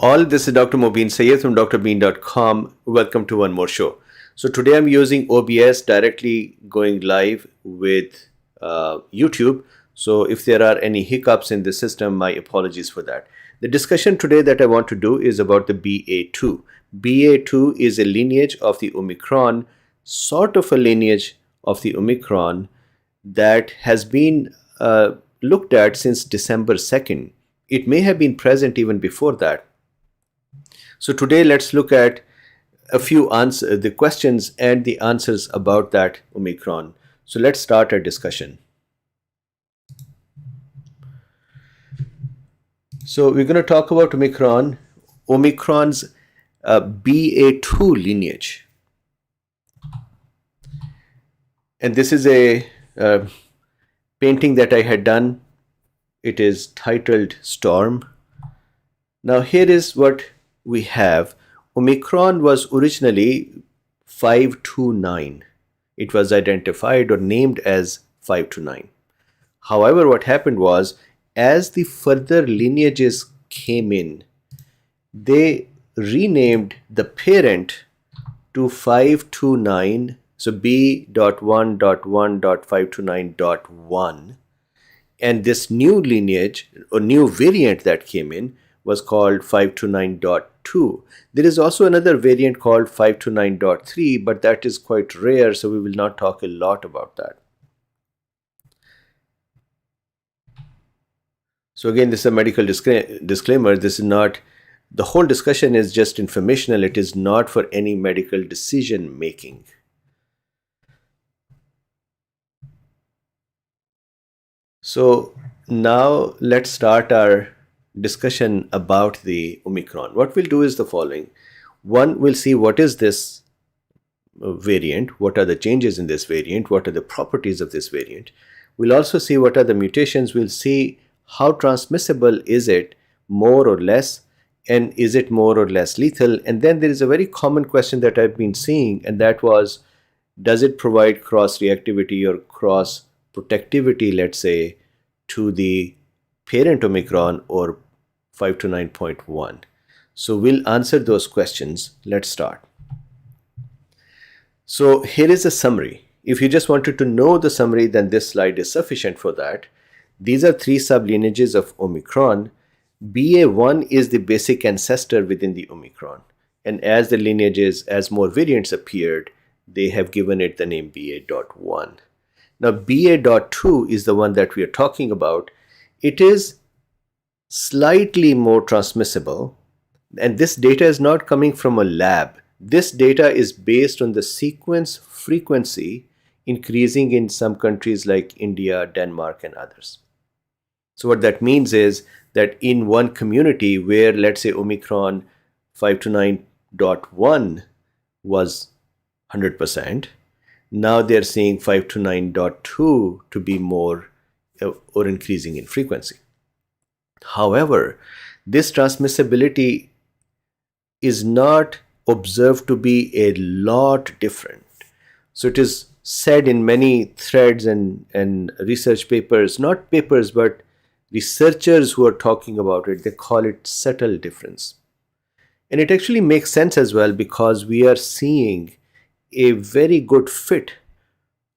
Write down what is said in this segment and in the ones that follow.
All, this is Dr. Mobeen Sayed from DrBeen.com. Welcome to one more show. So today I'm using OBS directly going live with YouTube. So if there are any hiccups in the system, my apologies for that. The discussion today that I want to do is about the BA.2. BA.2 is a lineage of the Omicron, sort of a lineage of the Omicron that has been looked at since December 2nd. It may have been present even before that. So today let's look at a few the questions and the answers about that Omicron. So let's start our discussion. So we're going to talk about Omicron's BA.2 lineage. And this is a painting that I had done. It is titled Storm. Now here is what we have. Omicron was originally 529. It was identified or named as 529. However, what happened was, as the further lineages came in, they renamed the parent to 529, so B.1.1.529.1, and this new lineage or new variant that came in was called 529.2. There is also another variant called 529.3, but that is quite rare, so we will not talk a lot about that. So again, this is a medical disclaimer. This is not, the whole discussion is just informational. It is not for any medical decision making. So now let's start our discussion about the Omicron. What we'll do is the following. One, we'll see what is this variant, what are the changes in this variant, what are the properties of this variant. We'll also see what are the mutations. We'll see how transmissible is it, more or less, and is it more or less lethal. And then there is a very common question that I've been seeing, and that was, does it provide cross-reactivity or cross-protectivity, let's say, to the parent Omicron or 529.1. So we'll answer those questions. Let's start. So here is a summary. If you just wanted to know the summary, then this slide is sufficient for that. These are three sublineages of Omicron. BA1 is the basic ancestor within the Omicron. And as the lineages, as more variants appeared, they have given it the name BA.1. Now BA.2 is the one that we are talking about. It is slightly more transmissible, and this data is not coming from a lab. This data is based on the sequence frequency increasing in some countries like India, Denmark, and others. So what that means is that in one community where, let's say, Omicron 529.1 was 100%, now they're seeing 529.2 to be more or increasing in frequency. However, this transmissibility is not observed to be a lot different. So it is said in many threads and research papers, not papers, but researchers who are talking about it, they call it subtle difference. And it actually makes sense as well, because we are seeing a very good fit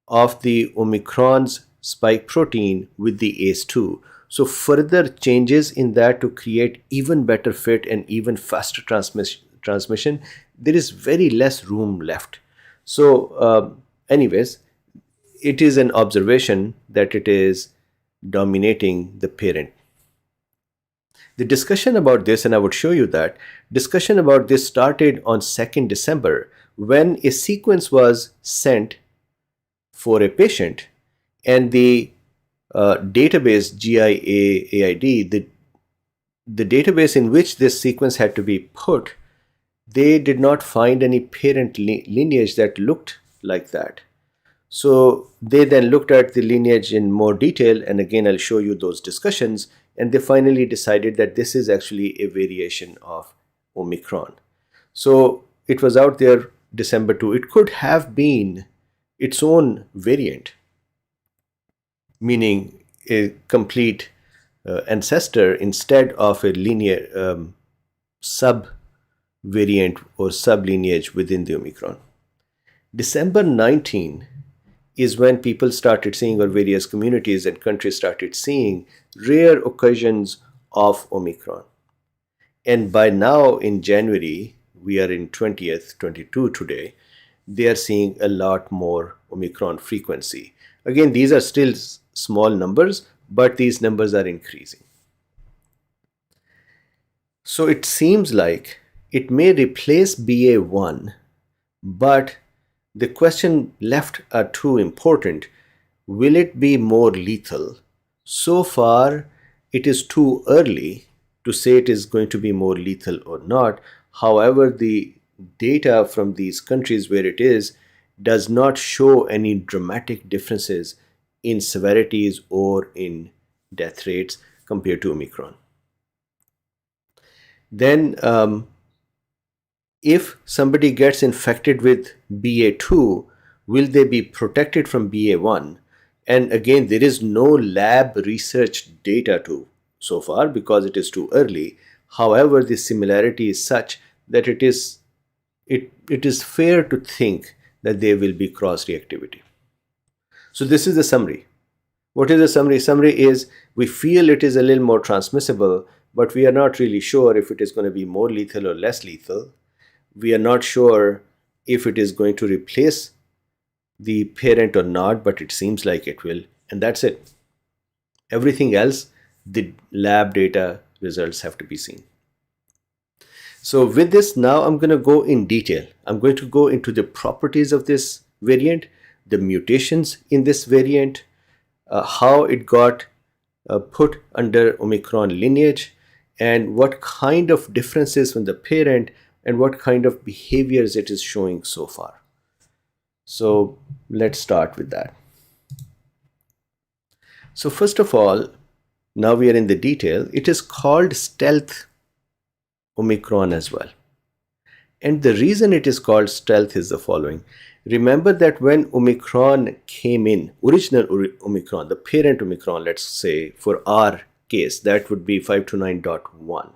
of the Omicron's spike protein with the ACE2. So further changes in that to create even better fit and even faster transmission, there is very less room left. So anyways, it is an observation that it is dominating the parent. The discussion about this, and I would show you that, discussion about this started on 2nd December when a sequence was sent for a patient, and the database GIA-AID, the database in which this sequence had to be put, they did not find any parent lineage that looked like that. So they then looked at the lineage in more detail, and again I'll show you those discussions, and they finally decided that this is actually a variation of Omicron. So it was out there December 2. It could have been its own variant, meaning a complete ancestor instead of a linear sub-variant or sub-lineage within the Omicron. December 19 is when people started seeing, or various communities and countries started seeing, rare occasions of Omicron. And by now in January, we are in 20th, 22 today, they are seeing a lot more Omicron frequency. Again, these are still small numbers, but these numbers are increasing. So it seems like it may replace BA.1, but the question left are too important. Will it be more lethal? So far, it is too early to say it is going to be more lethal or not. However, the data from these countries where it is does not show any dramatic differences in severities or in death rates compared to Omicron. Then, if somebody gets infected with BA.2, will they be protected from BA.1? And again, there is no lab research data to so far because it is too early. However, the similarity is such that it is fair to think that there will be cross-reactivity. So this is the summary. What is the summary? Summary is we feel it is a little more transmissible, but we are not really sure if it is going to be more lethal or less lethal. We are not sure if it is going to replace the parent or not, but it seems like it will. And that's it. Everything else, the lab data results have to be seen. So with this, now I'm going to go in detail. I'm going to go into the properties of this variant, the mutations in this variant, how it got put under Omicron lineage, and what kind of differences from the parent and what kind of behaviors it is showing so far. So let's start with that. So first of all, now we are in the detail. It is called stealth Omicron as well. And the reason it is called stealth is the following. Remember that when Omicron came in, original Omicron, the parent Omicron, let's say for our case, that would be 529.1.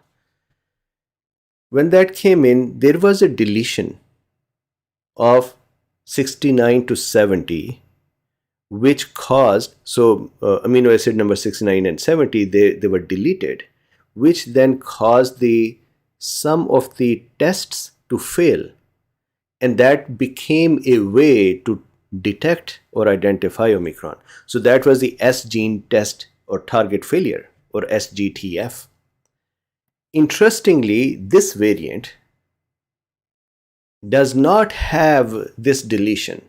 When that came in, there was a deletion of 69 to 70, which caused, so amino acid number 69 and 70, they were deleted, which then caused some of the tests to fail. And that became a way to detect or identify Omicron. So that was the S gene test or target failure, or SGTF. Interestingly, this variant does not have this deletion,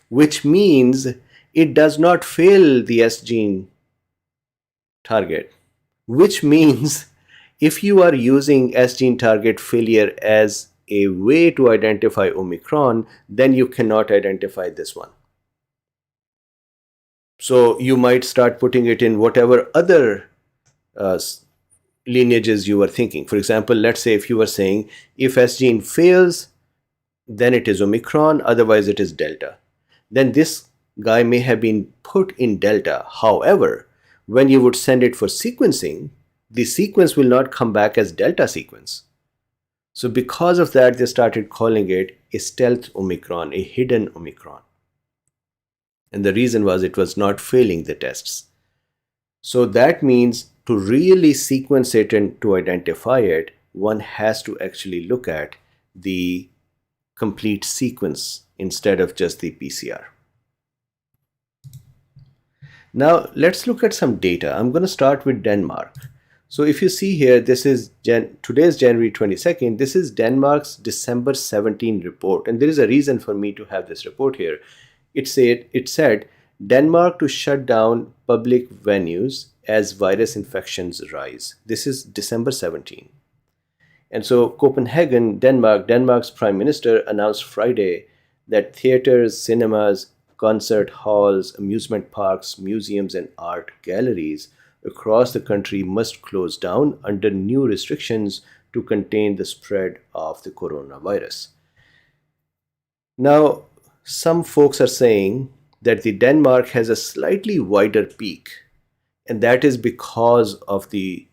which means it does not fail the S gene target, which means if you are using S gene target failure as a way to identify Omicron, then you cannot identify this one. So you might start putting it in whatever other lineages you were thinking. For example, let's say if you were saying if S gene fails, then it is Omicron, otherwise it is Delta. Then this guy may have been put in Delta. However, when you would send it for sequencing, the sequence will not come back as Delta sequence. So because of that, they started calling it a stealth Omicron, a hidden Omicron. And the reason was it was not failing the tests. So that means to really sequence it and to identify it, one has to actually look at the complete sequence instead of just the PCR. Now let's look at some data. I'm going to start with Denmark. So if you see here, this is today's January 22nd. This is Denmark's December 17 report. And there is a reason for me to have this report here. It said Denmark to shut down public venues as virus infections rise. This is December 17. And so Copenhagen, Denmark's prime minister announced Friday that theaters, cinemas, concert halls, amusement parks, museums, and art galleries across the country must close down under new restrictions to contain the spread of the coronavirus. Now, some folks are saying that the Denmark has a slightly wider peak, and that is because of the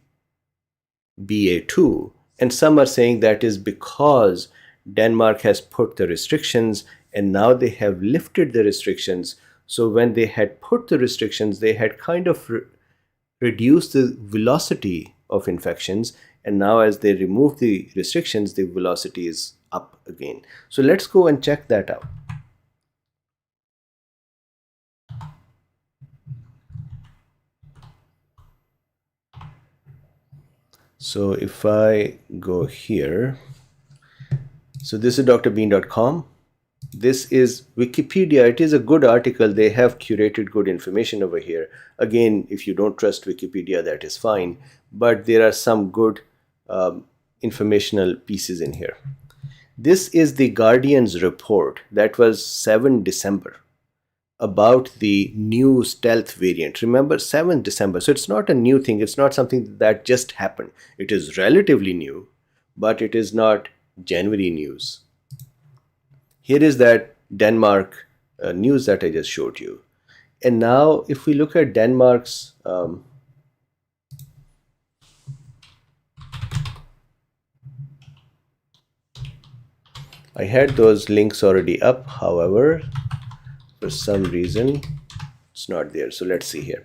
BA.2 And some are saying that is because Denmark has put the restrictions and now they have lifted the restrictions. So when they had put the restrictions, they had kind of reduced the velocity of infections. And now as they remove the restrictions, the velocity is up again. So let's go and check that out. So if I go here, so this is DrBeen.com. This is Wikipedia. It is a good article. They have curated good information over here. Again, if you don't trust Wikipedia, that is fine. But there are some good informational pieces in here. This is the Guardian's report that was 7 December about the new stealth variant. Remember, 7 December. So it's not a new thing. It's not something that just happened. It is relatively new, but it is not January news. Here is that Denmark news that I just showed you. And now if we look at Denmark's I had those links already up, however, for some reason it's not there. So let's see here.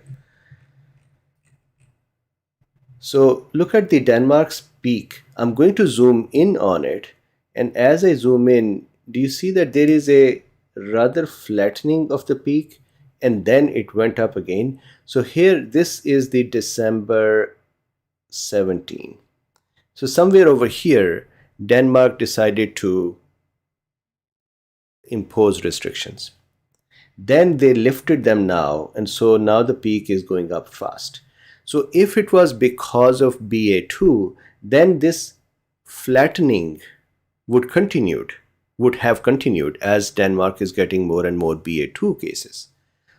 So look at the Denmark's peak. I'm going to zoom in on it, and as I zoom in, do you see that there is a rather flattening of the peak and then it went up again? So here, this is the December 17. So somewhere over here, Denmark decided to impose restrictions. Then they lifted them now, and so now the peak is going up fast. So if it was because of BA.2, then this flattening would have continued as Denmark is getting more and more BA.2 cases.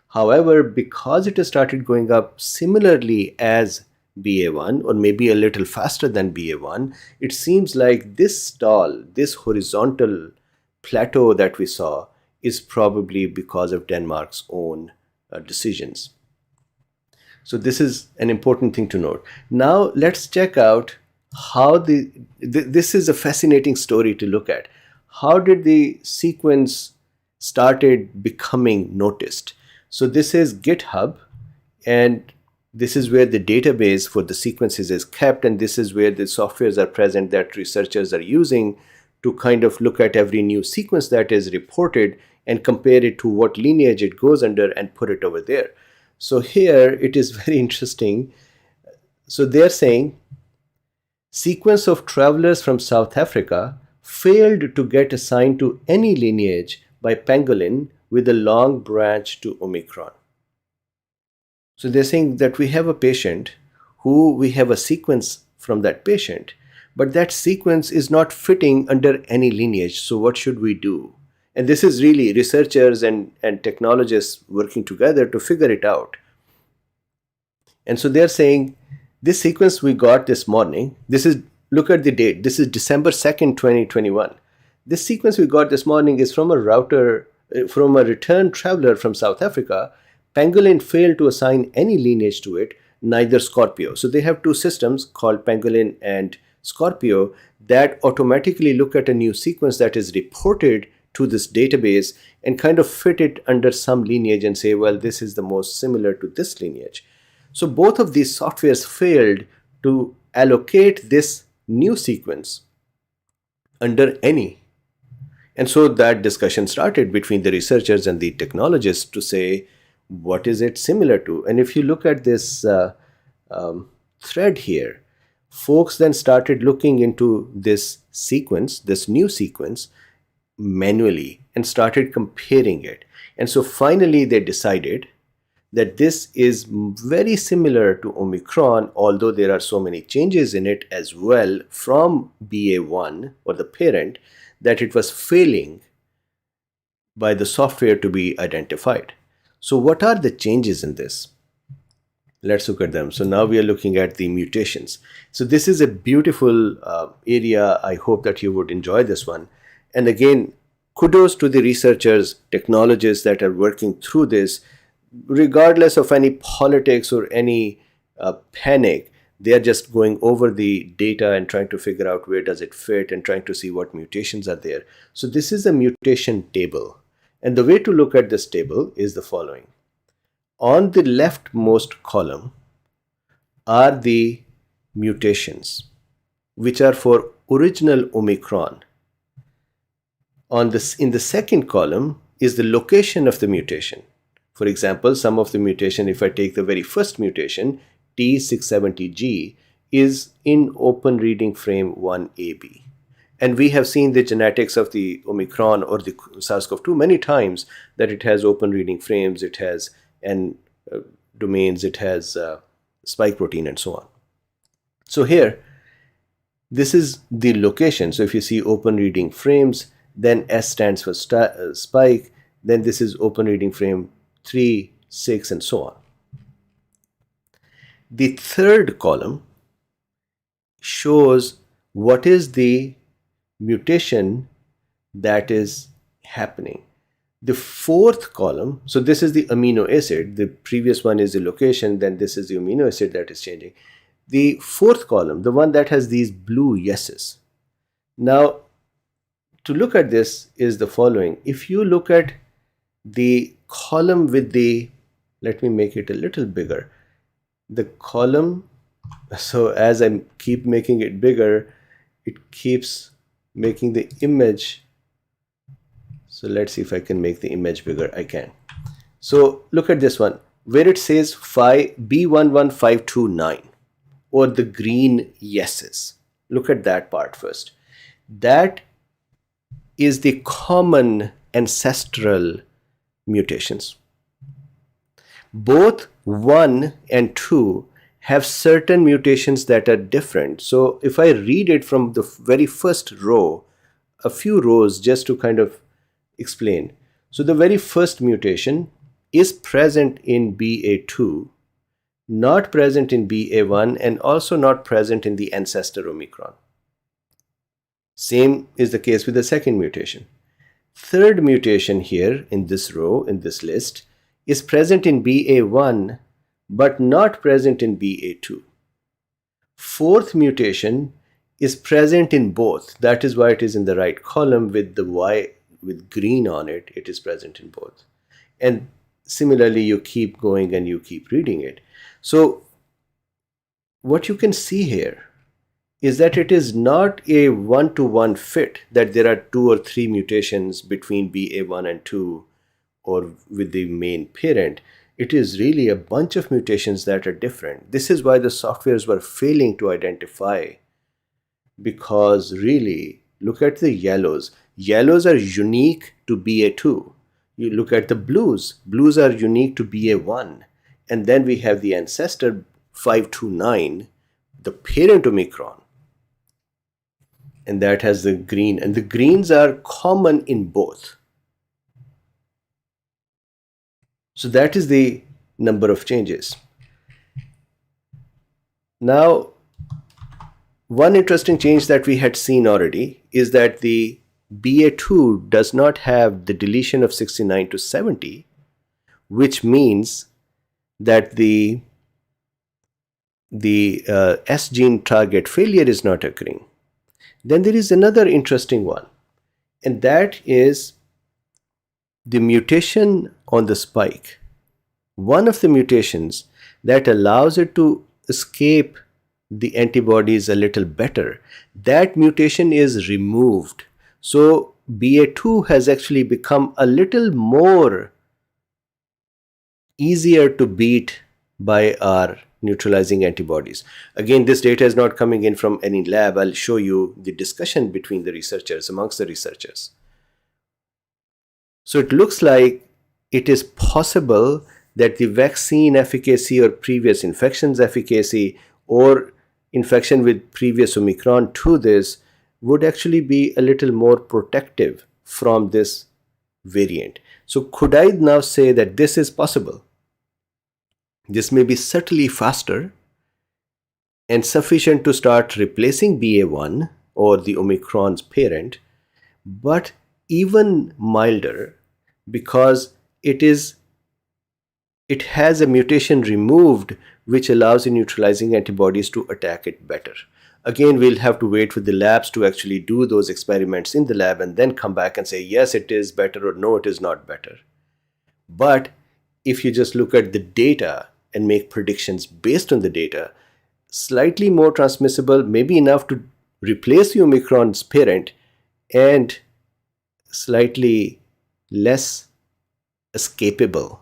However, because it has started going up similarly as BA.1, or maybe a little faster than BA.1, it seems like this stall, this horizontal plateau that we saw, is probably because of Denmark's own decisions. So this is an important thing to note. Now let's check out how this is a fascinating story to look at. How did the sequence started becoming noticed? So this is GitHub, and this is where the database for the sequences is kept, and this is where the softwares are present that researchers are using to kind of look at every new sequence that is reported and compare it to what lineage it goes under and put it over there. So here it is very interesting. So they're saying sequence of travelers from South Africa failed to get assigned to any lineage by pangolin with a long branch to Omicron. So they're saying that we have a patient who we have a sequence from that patient, but that sequence is not fitting under any lineage. So what should we do? And this is really researchers and technologists working together to figure it out. And so they're saying this sequence we got this morning, look at the date, this is December 2nd, 2021. This sequence we got this morning is from a return traveler from South Africa. Pangolin failed to assign any lineage to it, neither Scorpio. So they have two systems called Pangolin and Scorpio that automatically look at a new sequence that is reported to this database and kind of fit it under some lineage and say, well, this is the most similar to this lineage. So both of these softwares failed to allocate this new sequence under any. And so that discussion started between the researchers and the technologists to say, what is it similar to? And if you look at this thread here, folks then started looking into this sequence, this new sequence, manually and started comparing it. And so finally they decided that this is very similar to Omicron, although there are so many changes in it as well from BA.1 or the parent, that it was failing by the software to be identified. So what are the changes in this? Let's look at them. So now we are looking at the mutations. So this is a beautiful area. I hope that you would enjoy this one. And again, kudos to the researchers, technologists that are working through this. Regardless of any politics or any panic, They are just going over the data and trying to figure out where does it fit and trying to see what mutations are there. So this is a mutation table. And the way to look at this table is the following. On the leftmost column are the mutations, which are for original Omicron. In the second column is the location of the mutation. For example, some of the mutation, if I take the very first mutation, T670G, is in open reading frame 1AB. And we have seen the genetics of the Omicron or the SARS-CoV-2 many times, that it has open reading frames, it has N domains, it has spike protein, and so on. So here, this is the location. So if you see open reading frames, then S stands for spike, then this is open reading frame 3, 6, and so on. The third column shows what is the mutation that is happening. The fourth column, so this is the amino acid, the previous one is the location, then this is the amino acid that is changing. The fourth column, the one that has these blue yeses. Now, to look at this is the following. If you look at the column with the, let me make it a little bigger, the column, so as I keep making it bigger, it keeps making the image. So let's see if I can make the image bigger. I can. So look at this one where it says B11529 or the green yeses. Look at that part first. That is the common ancestral mutations. Both 1 and 2 have certain mutations that are different. So if I read it from the very first row, a few rows just to kind of explain. So the very first mutation is present in BA.2, not present in BA.1, and also not present in the ancestor Omicron. Same is the case with the second mutation. Third mutation here in this row, in this list, is present in BA.1 but not present in BA.2. Fourth mutation is present in both. That is why it is in the right column with the Y with green on it. It is present in both. And similarly, you keep going and you keep reading it. So what you can see here is that it is not a one-to-one fit, that there are 2 or 3 mutations between BA.1 and 2 or with the main parent. It is really a bunch of mutations that are different. This is why the softwares were failing to identify, because really, look at the yellows. Yellows are unique to BA.2. You look at the blues. Blues are unique to BA.1. And then we have the ancestor 529, the parent Omicron. And that has the green. And the greens are common in both. So that is the number of changes. Now, one interesting change that we had seen already is that the BA.2 does not have the deletion of 69 to 70, which means that the S gene target failure is not occurring. Then there is another interesting one, and that is the mutation on the spike. One of the mutations that allows it to escape the antibodies a little better, that mutation is removed. So BA.2 has actually become a little more easier to beat by our neutralizing antibodies. Again, this data is not coming in from any lab. I'll show you the discussion between the researchers, amongst the researchers. So it looks like it is possible that the vaccine efficacy or previous infections efficacy or infection with previous Omicron to this would actually be a little more protective from this variant. So could I now say that this is possible? This may be subtly faster and sufficient to start replacing BA.1 or the Omicron's parent, but even milder because it is it has a mutation removed which allows the neutralizing antibodies to attack it better. Again, we'll have to wait for the labs to actually do those experiments in the lab and then come back and say, yes, it is better, or no, it is not better. But if you just look at the data and make predictions based on the data, slightly more transmissible, maybe enough to replace the Omicron's parent, and slightly less escapable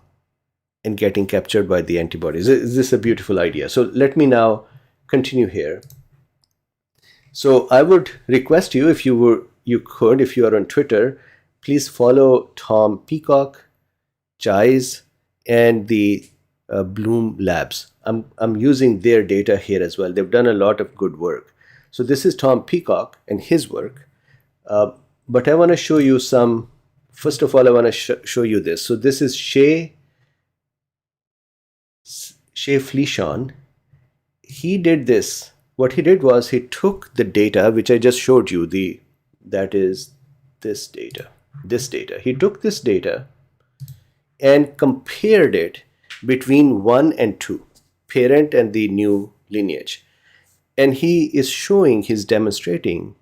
and getting captured by the antibodies. Is this a beautiful idea? So let me now continue here. So I would request you, if you are on Twitter, please follow Tom Peacock, Chais, and the Bloom Labs. I'm using their data here as well. They've done a lot of good work. So this is Tom Peacock and his work. But I want to show you some. First of all, I want to show you this. So this is Shea Fleishon. He did this. What he did was he took the data, which I just showed you, that is this data. He took this data and compared it between 1 and 2, parent and the new lineage. And he's demonstrating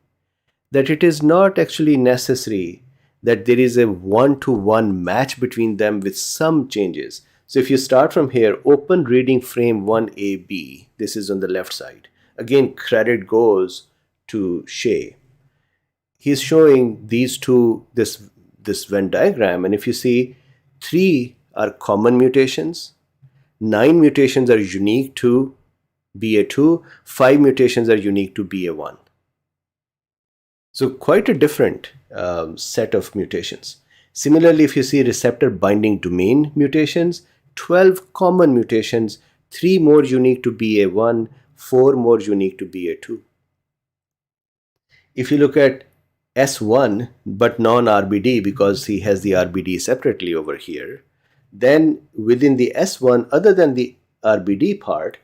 that it is not actually necessary that there is a 1-to-1 match between them with some changes. So if you start from here, open reading frame 1AB, this is on the left side. Again, credit goes to Shea. He's showing these two, this Venn diagram, and if you see, 3 are common mutations, 9 mutations are unique to BA.2, 5 mutations are unique to BA.1. So quite a different set of mutations. Similarly, if you see receptor binding domain mutations, 12 common mutations, 3 more unique to BA.1, 4 more unique to BA.2. If you look at S1 but non-RBD, because he has the RBD separately over here, then within the S1, other than the RBD part,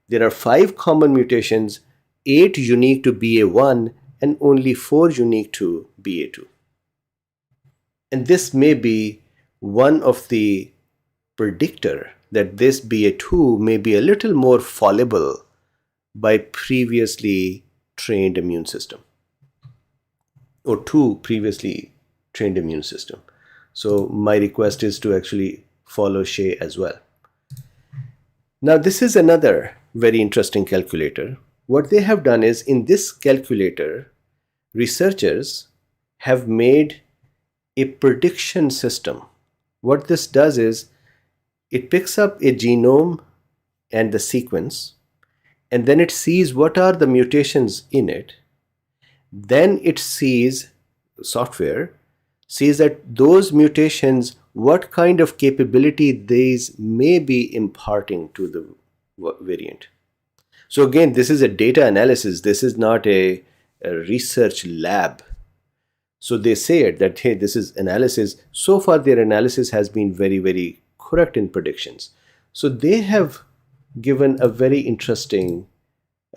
there are 5 common mutations, 8 unique to BA.1, and only 4 unique to BA.2. And this may be one of the predictor that this BA.2 may be a little more fallible by previously trained immune system, or 2 previously trained immune system. So my request is to actually follow Shea as well. Now this is another very interesting calculator. What they have done is, in this calculator, researchers have made a prediction system. What this does is, it picks up a genome and the sequence, and then it sees what are the mutations in it. Then it sees, software sees that those mutations, what kind of capability these may be imparting to the variant. So again, this is a data analysis. This is not a research lab. So they say it that, hey, this is analysis. So far their analysis has been very, very correct in predictions. So they have given a very interesting,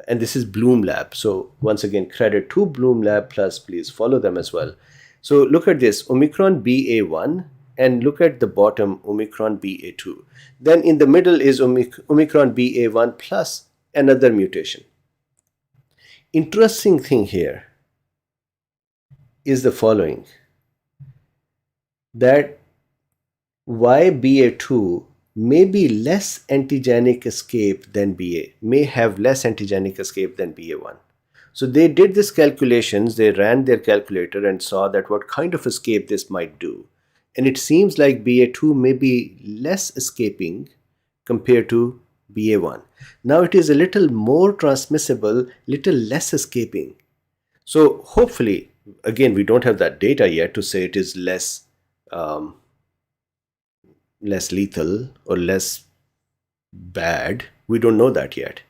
and this is Bloom Lab. So once again, credit to Bloom Lab, plus please follow them as well. So look at this, Omicron BA.1, and look at the bottom, Omicron BA.2. Then in the middle is Omicron BA.1 plus another mutation. Interesting thing here is the following, that why BA.2 may be less antigenic escape than BA, may have less antigenic escape than BA.1. So they did this calculations, they ran their calculator and saw that what kind of escape this might do. And it seems like BA.2 may be less escaping compared to BA.1. Now it is a little more transmissible, little less escaping. So hopefully, again, we don't have that data yet to say it is less lethal or less bad. We don't know that yet.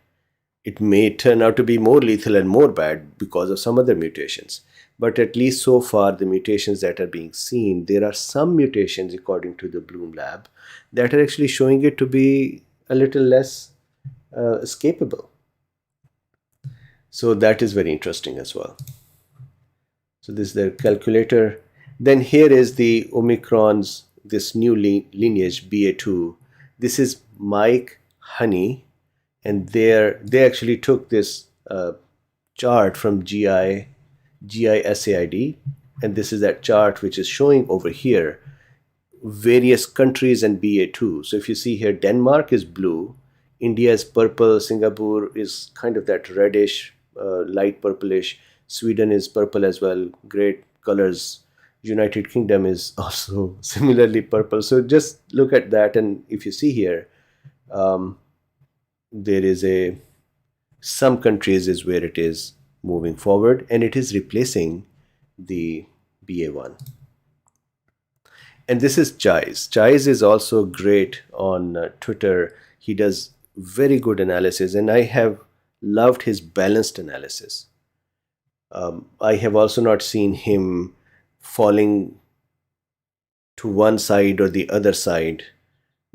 It may turn out to be more lethal and more bad because of some other mutations. But at least so far, the mutations that are being seen, there are some mutations according to the Bloom Lab that are actually showing it to be a little less escapable. So that is very interesting as well. So this is their calculator. Then here is the Omicron's, this new lineage BA.2. This is Mike Honey, and they actually took this chart from GISAID, and this is that chart which is showing over here various countries and BA.2. So if you see here, Denmark is blue, India is purple, Singapore is kind of that reddish, light purplish, Sweden is purple as well, great colors. United Kingdom is also similarly purple. So just look at that, and if you see here, there is some countries is where it is moving forward, and it is replacing the BA.1. And this is Chais. Chais is also great on Twitter. He does very good analysis, and I have loved his balanced analysis. I have also not seen him falling to one side or the other side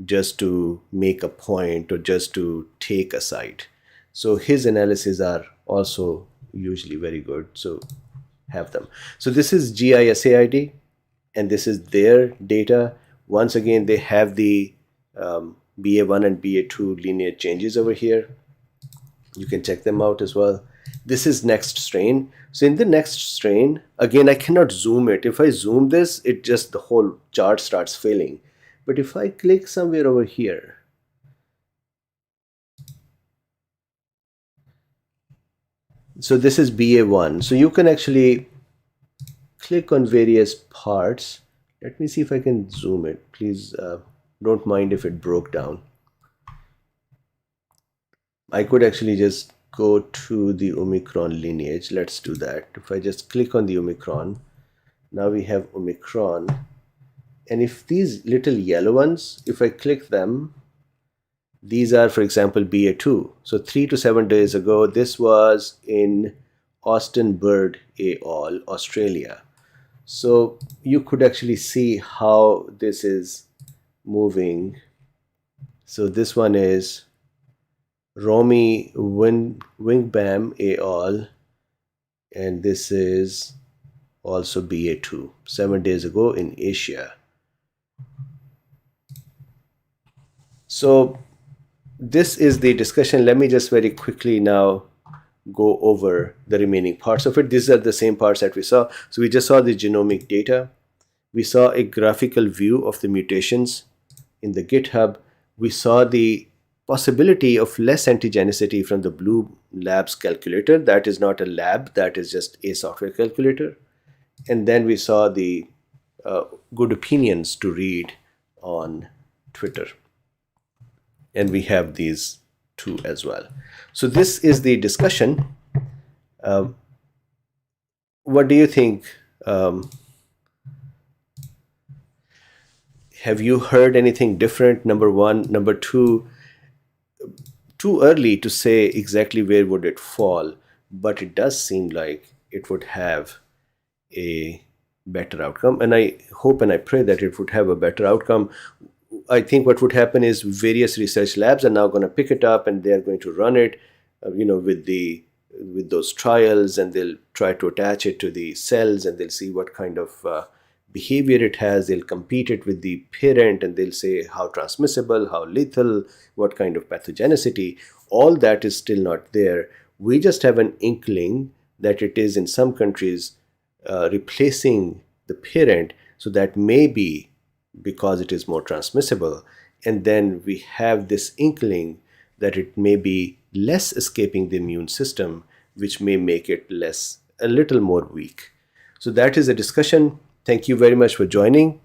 just to make a point or just to take a side. So his analyses are also usually very good. So have them. So this is GISAID, and this is their data. Once again, they have the BA.1 and BA.2 lineage changes over here. You can check them out as well. This is next strain. So in the next strain, again, I cannot zoom it. If I zoom this, it just, the whole chart starts failing. But if I click somewhere over here, so this is BA.1. So you can actually click on various parts. Let me see if I can zoom it. Please don't mind if it broke down. I could actually just go to the Omicron lineage. Let's do that. If I just click on the Omicron, now we have Omicron. And if these little yellow ones, if I click them, these are, for example, BA.2. So 3 to 7 days ago, this was in Austin Bird et al., Australia. So you could actually see how this is moving. So this one is Romy Wingbam et al., and this is also BA.2, 7 days ago in Asia. So this is the discussion. Let me just very quickly now go over the remaining parts of it. These are the same parts that we saw. So we just saw the genomic data. We saw a graphical view of the mutations in the GitHub. We saw the possibility of less antigenicity from the Blue Labs calculator. That is not a lab, that is just a software calculator. And then we saw the good opinions to read on Twitter. And we have these two as well. So this is the discussion. What do you think? Have you heard anything different? Number one. Number two, too early to say exactly where would it fall, but it does seem like it would have a better outcome. And I hope and I pray that it would have a better outcome. I think what would happen is various research labs are now going to pick it up, and they are going to run it, with those trials, and they'll try to attach it to the cells, and they'll see what kind of behavior it has. They'll compete it with the parent, and they'll say how transmissible, how lethal, what kind of pathogenicity. All that is still not there. We just have an inkling that it is in some countries replacing the parent, so that may be because it is more transmissible. And then we have this inkling that it may be less escaping the immune system, which may make it a little more weak. So that is a discussion. Thank you very much for joining.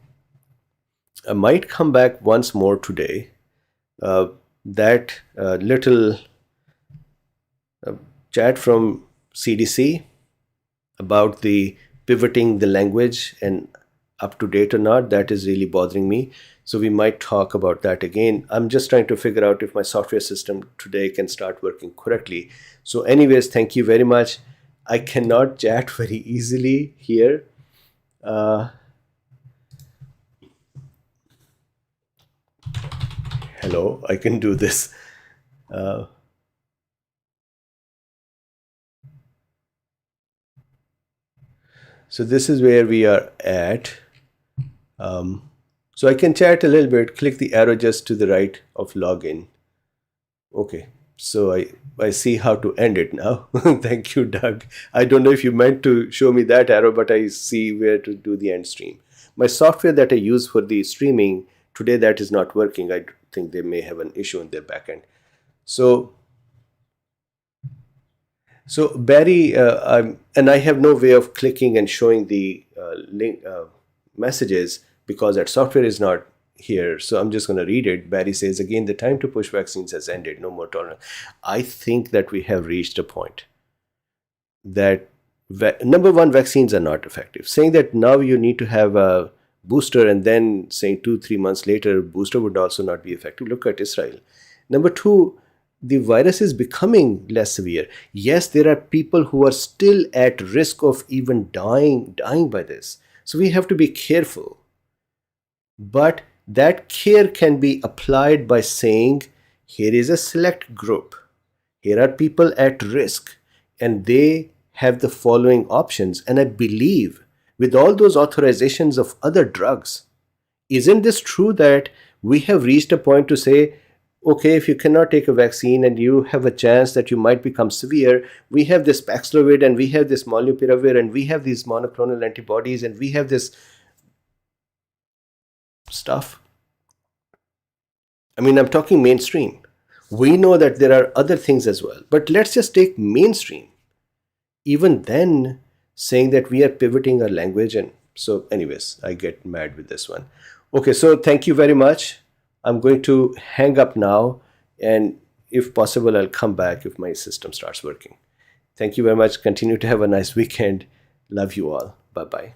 I might come back once more today. That little chat from CDC about the pivoting the language and up to date or not, that is really bothering me. So we might talk about that again. I'm just trying to figure out if my software system today can start working correctly. So anyways, thank you very much. I cannot chat very easily here. Hello, I can do this. So this is where we are at. So I can chat a little bit, click the arrow just to the right of login. Okay, so I see how to end it now. Thank you, Doug. I don't know if you meant to show me that arrow, but I see where to do the end stream. My software that I use for the streaming, today that is not working. I think they may have an issue in their backend. So Barry, and I have no way of clicking and showing the link messages because that software is not here. So I'm just going to read it. Barry says, again, the time to push vaccines has ended. No more tolerance. I think that we have reached a point that number one, vaccines are not effective. Saying that now you need to have a booster and then saying 2-3 months later, booster would also not be effective. Look at Israel. Number two, the virus is becoming less severe. Yes, there are people who are still at risk of even dying by this. So we have to be careful. But that care can be applied by saying, here is a select group. Here are people at risk, and they have the following options. And I believe with all those authorizations of other drugs, isn't this true that we have reached a point to say, okay, if you cannot take a vaccine and you have a chance that you might become severe, we have this Paxlovid and we have this Molnupiravir and we have these monoclonal antibodies and we have this stuff. I mean, I'm talking mainstream. We know that there are other things as well, but let's just take mainstream. Even then, saying that we are pivoting our language, and so anyways, I get mad with this one. Okay, so thank you very much. I'm going to hang up now, and if possible, I'll come back if my system starts working. Thank you very much. Continue to have a nice weekend. Love you all. Bye-bye.